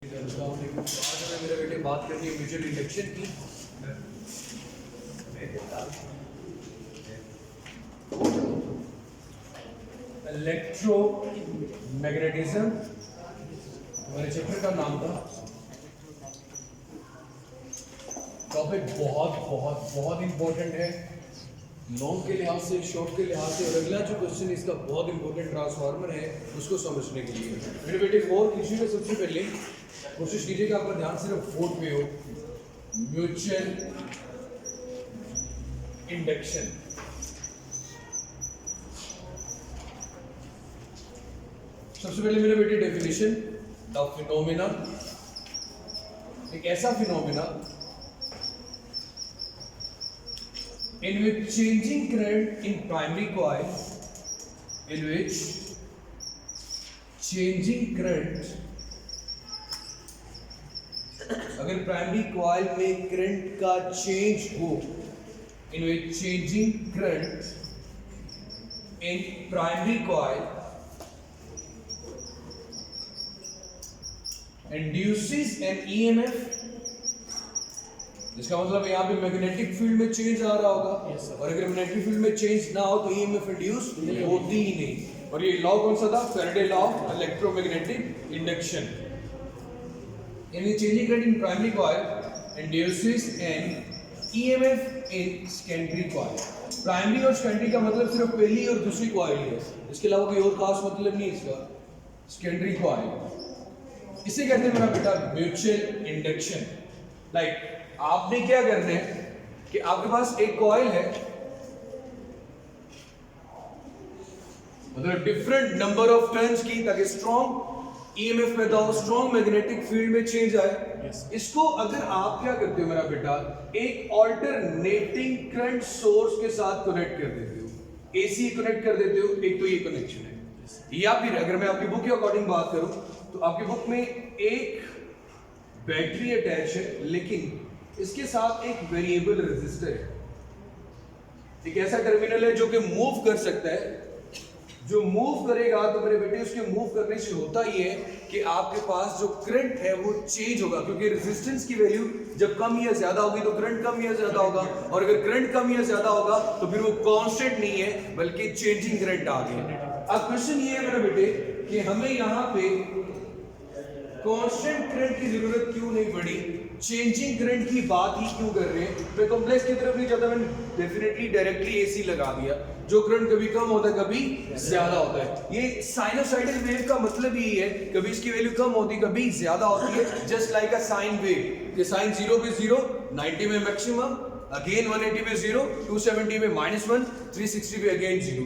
आज हमें मेरे बेटे बात करनी है म्यूचुअल इंडक्शन की। इलेक्ट्रोमैग्नेटिज्म हमारे चैप्टर का नाम था। टॉपिक बहुत बहुत बहुत इंपॉर्टेंट है, लॉन्ग के लिहाज से, शॉर्ट के लिहाज से। और अगला जो क्वेश्चन इसका बहुत इंपॉर्टेंट ट्रांसफार्मर है उसको समझने के लिए मेरे बेटे फोर्थ इश्यू में सबसे पहले कोशिश कीजिए कि आपका ध्यान सिर्फ फोर्थ पे हो, म्यूचुअल इंडक्शन। सबसे पहले मेरे बेटे डेफिनेशन, द फिनोमेना, एक ऐसा phenomena in which changing current in primary coil, in which changing current, अगर प्राइमरी कॉइल में करंट का चेंज हो, in which changing current in primary coil induces an EMF, इसका मतलब यहाँ पे मैग्नेटिक फील्ड में चेंज आ रहा होगा। और अगर मैग्नेटिक फील्ड में चेंज ना हो तो ईएमएफ इंड्यूस होती ही नहीं। और ये लॉ कौन सा था? Faraday law of electromagnetic induction. यानी changing current in primary coil induces an EMF in secondary coil. Primary और सेकेंडरी का मतलब सिर्फ पहली और दूसरी कॉइल है, इसके अलावा कोई और खास मतलब नहीं इसका। सेकेंडरी कॉइल इसे कहते हैं मेरा बेटा म्यूचुअल इंडक्शन। लाइक आपने क्या करना है कि आपके पास एक कॉइल है, मतलब डिफरेंट नंबर ऑफ टर्न्स की, ताकि स्ट्रॉन्ग ईएमएफ पैदा हो, स्ट्रॉन्ग मैग्नेटिक फील्ड में चेंज आए। इसको अगर आप क्या करते हो मेरा बेटा, एक ऑल्टरनेटिंग करंट सोर्स के साथ कनेक्ट कर देते हो, एसी कनेक्ट कर देते हो। एक तो ये कनेक्शन है, या फिर अगर मैं आपकी बुक के अकॉर्डिंग बात करूं तो आपकी बुक में एक बैटरी अटैच है, लेकिन इसके साथ एक वेरिएबल रेजिस्टर है। एक ऐसा टर्मिनल है जो कि मूव कर सकता है। जो मूव करेगा तो मेरे बेटे उसके मूव करने से होता ही है कि आपके पास जो करंट है वो चेंज होगा, क्योंकि रेजिस्टेंस की वैल्यू जब कम या ज्यादा होगी तो करंट कम या ज्यादा होगा। और अगर करंट कम या ज्यादा होगा तो फिर वो कांस्टेंट नहीं है बल्कि चेंजिंग करंट आ गया। अब क्वेश्चन ये है मेरे बेटे कि हमें यहाँ पे कांस्टेंट करंट की जरूरत क्यों नहीं पड़ी, चेंजिंग करंट की बात ही क्यों कर रहे हैं। मैं कॉम्प्लेक्स की तरफ नहीं जाता, मैंने डेफिनेटली डायरेक्टली एसी लगा दिया। जो करंट कभी कम होता है कभी ज्यादा होता है। ये साइनोसाइडल वेव का मतलब ही है, कभी इसकी वैल्यू कम होती कभी ज्यादा होती है। Just like a sine wave, ये साइन 0 पे 0, 90 में मैक्सिमम, अगेन 180 पे 0, 270 में -1, 360 पे अगेन 0।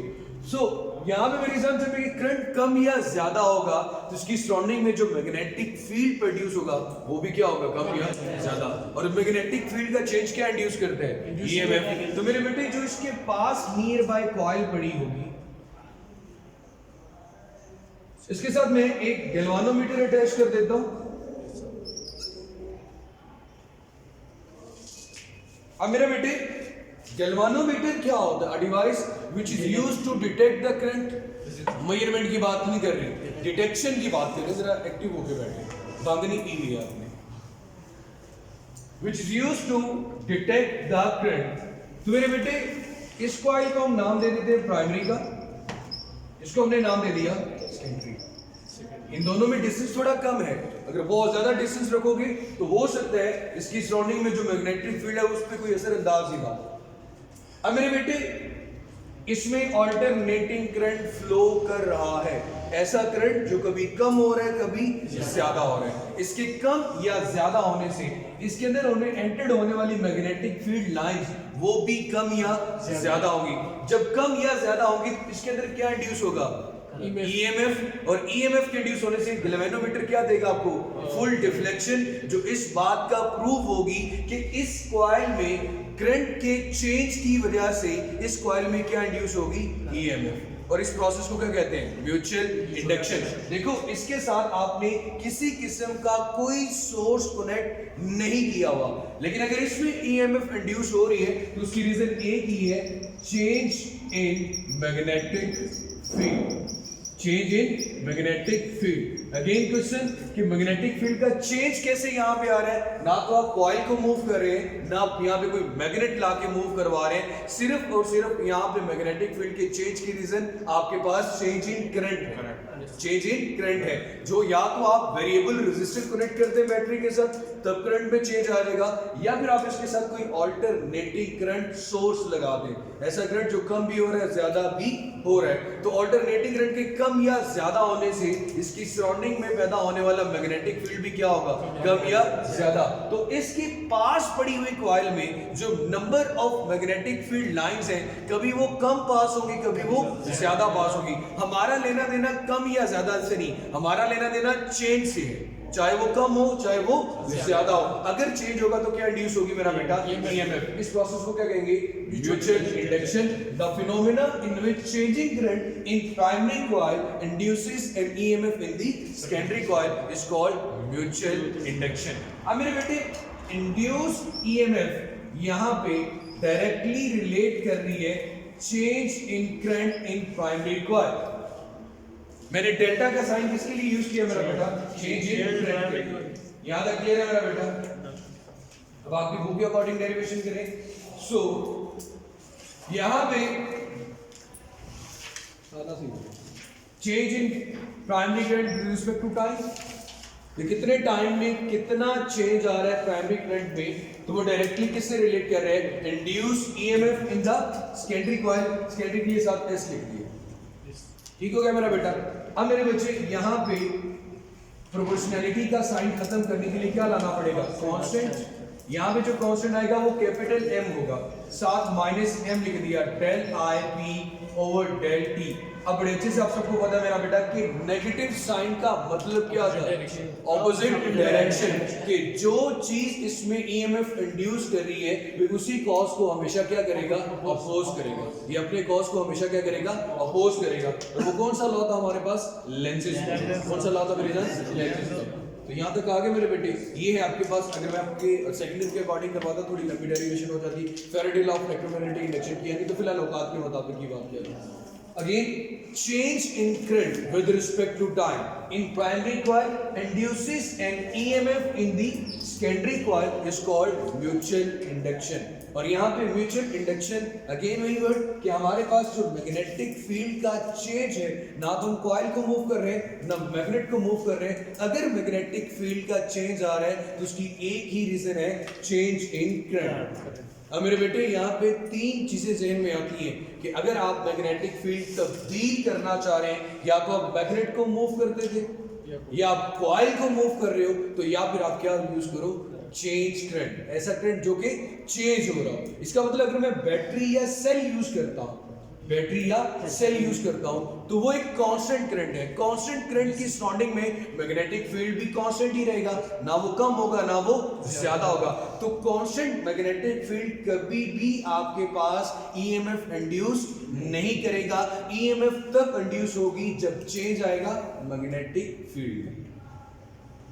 सो यहाँ पे मेरे हिसाब से करंट कम या ज्यादा होगा तो इसकी सराउंडिंग में जो मैग्नेटिक फील्ड प्रोड्यूस होगा वो भी क्या होगा, कम या ज्यादा। और मैग्नेटिक फील्ड का चेंज क्या इंड्यूस करते हैं, ईएमएफ। तो मेरे बेटे जो इसके पास नियर बाय कॉइल पड़ी होगी, इसके साथ मैं एक गैल्वानोमीटर अटैच कर देता हूं। अब मेरे बेटे गैल्वानोमीटर क्या होता है? A device which is used to detect the current. Measurement की बात नहीं कर रहे, डिटेक्शन की बात कर रहे। जरा एक्टिव होके बैठे, बांधनी पी लिया आपने। Which is used to detect the current. तो मेरे बेटे इस कॉइल को हम नाम दे देते हैं प्राइमरी का, इसको हमने नाम दे दिया सेकेंडरी। इन दोनों में डिस्टेंस थोड़ा कम है, अगर बहुत ज्यादा डिस्टेंस रखोगे तो हो सकता है इसकी सराउंडिंग में जो मैग्नेटिक फील्ड है उस पर कोई असर अंदाज ही ना हो। अब मेरे बेटे इसमें ऑल्टरनेटिंग करंट फ्लो कर रहा है, ऐसा करंट जो कभी कम हो रहा है कभी ज्यादा हो रहा है। इसके कम या ज्यादा होने से इसके अंदर एंटर्ड होने वाली मैग्नेटिक फील्ड लाइंस वो भी कम या ज्यादा होगी। जब कम या ज्यादा होगी इसके अंदर क्या इंड्यूस होगा, ईएमएफ। और ईएमएफ के इंड्यूस होने से गैल्वेनोमीटर क्या देगा आपको, फुल डिफ्लेक्शन, जो इस बात का प्रूफ होगी कि इस कॉइल में करंट के चेंज की वजह से इस कॉइल में क्या इंड्यूस होगी, ईएमएफ। और इस प्रोसेस को क्या कहते हैं, म्यूचुअल इंडक्शन। देखो इसके साथ आपने किसी किस्म का कोई सोर्स कनेक्ट नहीं किया हुआ, लेकिन अगर इसमें ईएमएफ इंड्यूस हो रही है तो उसकी रीजन एक ही है, change in magnetic field. Change in magnetic field. Again question कि मैग्नेटिक फील्ड का चेंज कैसे यहाँ पे आ रहा है? ना तो आप कॉइल को मूव कर रहे हैं, ना आप यहाँ पे कोई मैग्नेट लाके मूव करवा रहे हैं, सिर्फ और सिर्फ यहाँ पे मैग्नेटिक फील्ड के चेंज की रीजन आपके पास चेंज इन करंट है। चेंज इन करंट है, जो या तो आप वेरिएबल रेजिस्टर कनेक्ट करते हैं बैटरी के साथ, तब करंट में चेंज आ जाएगा, या फिर आप इसके साथ कोई अल्टरनेटिंग करंट सोर्स लगा दें। ऐसा करंट जो कम भी हो रहा है, ज्यादा भी हो रहा है, तो अल्टरनेटिंग करंट के कम या ज्यादा होने से इसकी सराउंडिंग में पैदा होने वाला मैग्नेटिक फील्ड भी क्या होगा? कम या ज्यादा। तो इसके पास पड़ी हुई कॉइल में जो number of magnetic field lines हैं, कभी वो कम पास होंगी, कभी वो ज्यादा पास होगी। हमारा लेना देना कम या ज्यादा से नहीं, हमारा लेना देना चेंज से है, चाहे वो कम हो चाहे वो ज्यादा हो। अगर चेंज होगा तो क्या इंड्यूस होगी मेरा बेटा? ईएमएफ। इस प्रोसेस को क्या कहेंगे? Mutual induction. The phenomena in which changing current in primary coil induces an EMF in the secondary coil is called mutual induction. अब मेरे बेटे इंड्यूस्ड ईएमएफ यहां पे डायरेक्टली रिलेट कर रही है change in current in primary coil. मैंने delta का साइन किसके लिए यूज किया मेरा बेटा? Change in current. यहां तक क्लियर है मेरा बेटा? अब आपकी बुक के अकॉर्डिंग डेरिवेशन करें। सो यहां पे change in primary current with respect to time, तो कितने टाइम में कितना चेंज आ रहा है प्राइमरी करंट में, तो वो डायरेक्टली किससे रिलेट कर रहे हैं? Induced EMF in the secondary coil. Secondary के लिए साथ एस लिख दिए, ठीक हो गया मेरा बेटा? अब मेरे बच्चे यहाँ पे प्रोपोर्शनैलिटी का साइन खत्म करने के लिए क्या लाना पड़ेगा? कांस्टेंट। यहाँ पे जो कांस्टेंट आएगा वो कैपिटल एम होगा, साथ माइनस एम लिख दिया, del I P over del T. अब बड़े अच्छे से आप सबको पता है मेरा बेटा कि नेगेटिव साइन का मतलब क्या होता है? Opposite direction. कि जो चीज इसमें ईएमएफ इंड्यूस कर रही है वो उसी कॉज को हमेशा क्या करेगा? अपोज करेगा। ये अपने कॉज को हमेशा क्या करेगा? अपोज करेगा। और वो कौन सा लॉ था हमारे पास? लेंसेज। कौन सा लॉ था मेरे पास? Lenses law. तो यहाँ तक आगे मेरे बेटे ये है आपके पास। अगर मैं आपके सेकेंड ईयर के अकॉर्डिंग करवाता थोड़ी लंबी डेरिवेशन हो जाती, Faraday law of electromagnetic induction की, यानी तो फिलहाल औकात के मुताबिक की बात किया। Again, change in current with respect to time in primary coil induces an EMF in the secondary coil is called mutual induction। और यहाँ पे म्यूचुअल इंडक्शन अगेन वही वर्ड कि हमारे पास जो मैग्नेटिक फील्ड का चेंज है, ना तो हम कॉइल को मूव कर रहे हैं ना मैग्नेट को मूव कर रहे हैं। अगर मैग्नेटिक फील्ड का चेंज आ रहा है तो उसकी एक ही रीजन है, चेंज इन करंट। अब मेरे बेटे यहाँ पे तीन चीजें ज़हन में आती हैं कि अगर आप मैग्नेटिक फील्ड तब्दील करना चाह रहे हैं, या तो आप मैग्नेट को मूव करते थे या आप कॉइल को मूव कर रहे हो, तो या फिर आप क्या यूज करो? Change current. ऐसा करंट जो कि चेंज हो रहा हो। इसका मतलब अगर मैं बैटरी या सेल यूज करता हूं, बैटरी या सेल यूज करता हूं, तो वो एक कांस्टेंट करंट है। कांस्टेंट करंट की सराउंडिंग में मैग्नेटिक फील्ड भी कांस्टेंट ही रहेगा, ना वो कम होगा ना वो ज्यादा होगा। तो कांस्टेंट मैग्नेटिक फील्ड कभी भी आपके पास ईएमएफ इंड्यूस नहीं करेगा। ईएमएफ तब इंड्यूस होगी जब चेंज आएगा मैग्नेटिक फील्ड में।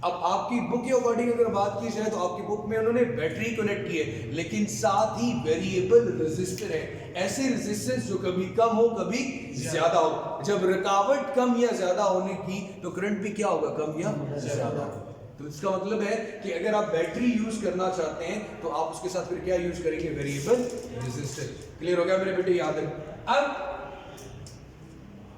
अब आपकी बुक के अकॉर्डिंग अगर बात की जाए तो आपकी बुक में उन्होंने बैटरी कनेक्ट की है, लेकिन साथ ही वेरिएबल रेजिस्टर है। ऐसे रेजिस्टेंस जो कभी कम हो कभी ज्यादा हो। जब रुकावट कम या ज्यादा होने की तो करंट भी क्या होगा? कम या ज्यादा। तो इसका मतलब है कि अगर आप बैटरी यूज करना चाहते हैं तो आप उसके साथ फिर क्या यूज करेंगे? Variable resistor. क्लियर हो गया मेरे बेटे? याद रख। अब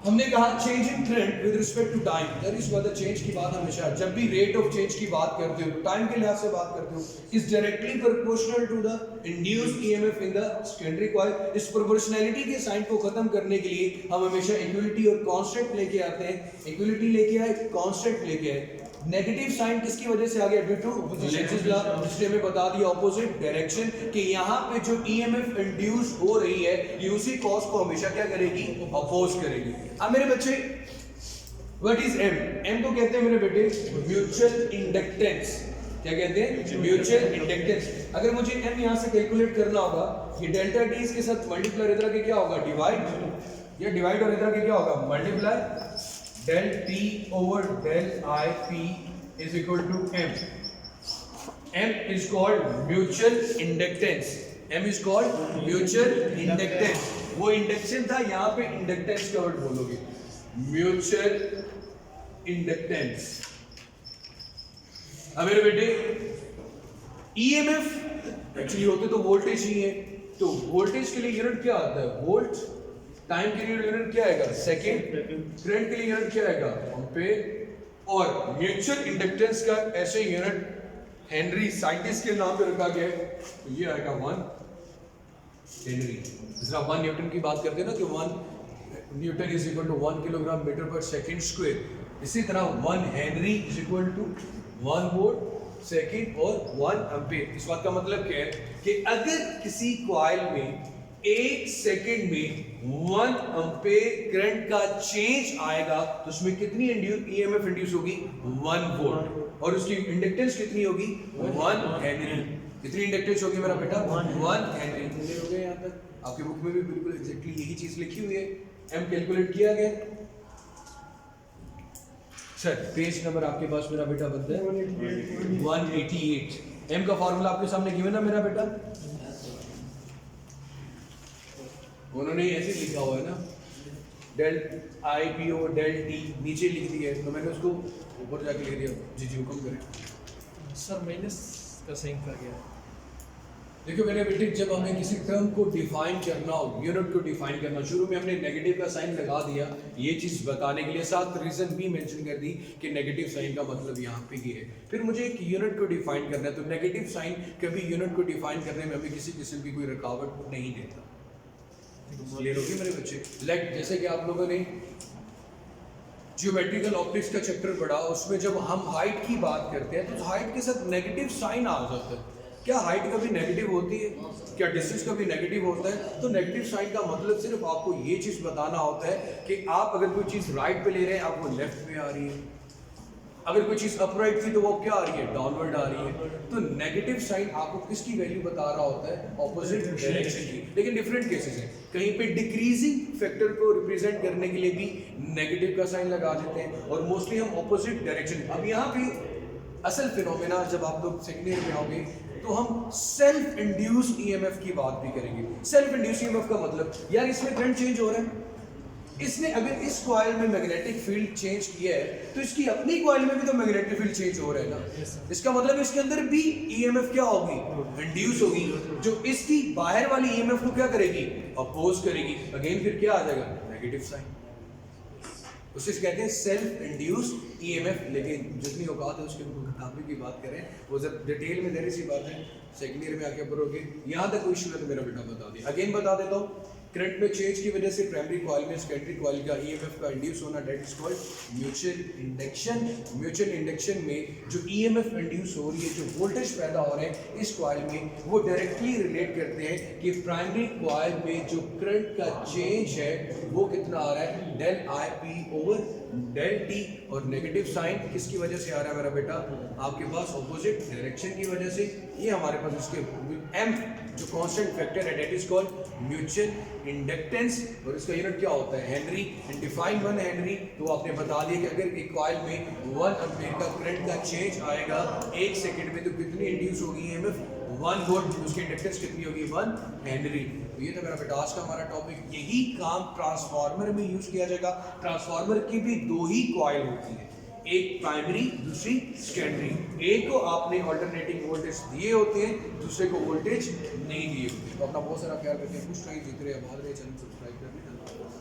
हमने कहा change in current with respect to time. That is what the change की बात हमेशा, जब भी रेट ऑफ चेंज की बात करते हो, टाइम के लिहाज से बात करते हो, is directly proportional to the induced EMF in the secondary coil. इस प्रोपोर्शनैलिटी के साइन को खत्म करने के लिए हम हमेशा इक्वलिटी और कांस्टेंट लेके आते हैं। इक्वलिटी लेके आए, कांस्टेंट लेके आए। नेगेटिव साइन किसकी वजह से आ गया? ड्यू टू लेंसेज लॉ, जिसने हमें बता दिया ऑपोजिट डायरेक्शन कि यहाँ पे जो ईएमएफ इंड्यूस हो रही है ये उसी कॉज को हमेशा क्या करेगी? अपोज करेगी। अब मेरे बच्चे व्हाट इज एम? एम को कहते हैं मेरे बेटे म्यूचुअल इंडक्टेंस। क्या कहते हैं? Mutual inductance. अगर मुझे एम यहाँ से कैलकुलेट करना होगा, ये डेल्टा टी इसके साथ मल्टीप्लाई इधर के क्या होगा? डिवाइड, या डिवाइड और इधर के क्या होगा? Multiply. del T over del IP is equal to M. M is called mutual inductance. M is called mutual inductance. वो इंडक्शन था, यहाँ पे इंडक्टेंस का वर्ड बोलोगे। Mutual inductance. अब मेरे बेटे ईएमएफ एक्चुअली होते तो वोल्टेज ही है, तो वोल्टेज के लिए यूनिट क्या आता है? वोल्ट। टाइम के लिए यूनिट क्या आएगा? सेकेंड। करंट के लिए यूनिट क्या आएगा? एम्पीयर। और म्यूचुअल इंडक्टेंस का ऐसे यूनिट हेनरी साइंटिस्ट के नाम पे रखा गया है, तो ये आएगा 1 हेनरी। जिस तरह 1 न्यूटन की बात करते हैं ना कि 1 newton is equal to 1 kilogram metre per second square, इसी तरह 1 henry is equal to 1 volt second और 1 एम्पीयर। इस बात का मतलब क्या है कि अगर किसी कॉइल में 1 सेकेंड में 1 एम्पीयर करंट का चेंज आएगा तो उसमें कितनी ईएमएफ इंड्यूस होगी? 1 वोल्ट। और उसकी इंडक्टेंस कितनी होगी? 1 हेनरी। कितनी इंडक्टेंस होगी मेरा बेटा? 1 हेनरी। क्लियर हो गया? यहाँ तक आपके बुक में भी बिल्कुल एग्जैक्टली यही चीज लिखी हुई है, एम कैलकुलेट किया गया। सर पेज नंबर आपके पास मेरा बेटा बनता है 188। एम का फॉर्मूला आपके सामने गिवन है मेरा बेटा, उन्होंने ऐसे लिखा हुआ है ना, del I P o del T नीचे लिख दिया है, तो मैंने उसको ऊपर जाके लिख दिया। जी जी हुक्म करें सर। माइनस का साइन कर गया। देखो मेरे बेटे, जब हमें किसी टर्म को डिफाइन करना हो, यूनिट को डिफाइन करना, शुरू में हमने नेगेटिव का साइन लगा दिया ये चीज बताने के लिए, साथ रीजन भी मेंशन कर दी कि नेगेटिव साइन का मतलब यहाँ पे ये है। फिर मुझे एक यूनिट को डिफाइन करना है, तो नेगेटिव साइन कभी यूनिट को डिफाइन करने में हमें किसी किस्म की कोई रुकावट नहीं देता। क्लियर होगी मेरे बच्चे? लाइक जैसे कि आप लोगों ने ज्योमेट्रिकल ऑप्टिक्स का चैप्टर पढ़ा, उसमें जब हम हाइट की बात करते हैं तो हाइट के साथ नेगेटिव साइन आ जाता है। क्या हाइट कभी नेगेटिव होती है? क्या डिस्टेंस कभी नेगेटिव होता है? तो नेगेटिव साइन का मतलब सिर्फ आपको ये चीज बताना होता है कि आप अगर कोई चीज राइट पे ले रहे हैं, आप वो लेफ्ट में आ रही है, अगर कोई चीज अपराइट थी तो वो क्या आ रही है? डाउनवर्ड आ रही है। तो नेगेटिव साइन आपको किसकी वैल्यू बता रहा होता है? ऑपोजिट डायरेक्शन की। लेकिन डिफरेंट केसेस हैं, कहीं पे डिक्रीजिंग फैक्टर को रिप्रेजेंट करने के लिए भी नेगेटिव का साइन लगा देते हैं, और मोस्टली हम ऑपोजिट डायरेक्शन। अब यहाँ भी असल फिनोमेना, जब आप लोग सेकेंड ईयर में आओगे तो हम सेल्फ इंड्यूस ईएमएफ की बात भी करेंगे। सेल्फ इंड्यूस ईएमएफ का मतलब, यार इसमें करंट चेंज हो रहा है, इसने अगर इस कॉइल में मैग्नेटिक फील्ड चेंज किया है तो इसकी अपनी कॉइल में भी तो मैग्नेटिक फील्ड चेंज हो रहा है ना। इसका मतलब इसके अंदर भी ईएमएफ क्या होगी? इंड्यूस होगी, जो इसकी बाहर वाली ईएमएफ को क्या करेगी? अपोज करेगी। अगेन फिर क्या आ जाएगा? Negative sign. उसे कहते हैं सेल्फ इंड्यूस ईएमएफ। लेकिन जितनी औकात है उसके मुताबिक की बात करें, वो जब डिटेल में देरी सी बात है, सेकेंड ईयर में आके पढ़ोगे। यहाँ तक कोई इशू है तो मेरा बेटा बता दिया। अगेन बता देता हूँ, करंट में चेंज की वजह से प्राइमरी कॉइल में सेकेंडरी कॉइल का ईएमएफ का इंड्यूस होना, that is called mutual induction. Mutual induction में जो ईएमएफ इंड्यूस हो रही है, जो वोल्टेज पैदा हो रहे हैं इस कॉइल में, वो डायरेक्टली रिलेट करते हैं कि प्राइमरी कॉइल में जो करंट का चेंज है वो कितना आ रहा है? Del I P over del T. और नेगेटिव साइन किसकी वजह से आ रहा है मेरा बेटा? आपके पास ऑपोजिट डायरेक्शन की वजह से। ये हमारे पास इसके एम जो कांस्टेंट फैक्टर है, that is called mutual inductance, और इसका यूनिट क्या होता है? हेनरी। एंड डिफाइन 1 हेनरी, तो आपने बता दिया कि अगर एक कॉइल में 1 एम्पीयर का करंट का चेंज आएगा 1 सेकंड में, तो कितनी इंड्यूस होगी ईएमएफ? 1 वोल्ट। उसकी इंडक्टेंस कितनी होगी? 1 हेनरी। तो ये तो मेरा बेटा आज का हमारा टॉपिक। यही काम ट्रांसफार्मर में यूज किया जाएगा। ट्रांसफार्मर की भी 2 ही कॉइल होती है, एक प्राइमरी दूसरी सेकेंडरी। एक को आपने अल्टरनेटिंग वोल्टेज दिए होते हैं, दूसरे को वोल्टेज नहीं दिए होते। तो अपना बहुत सारा ख्याल रखें। कुछ नहीं जीत रहे, भाग रहे, चैनल सब्सक्राइब करने।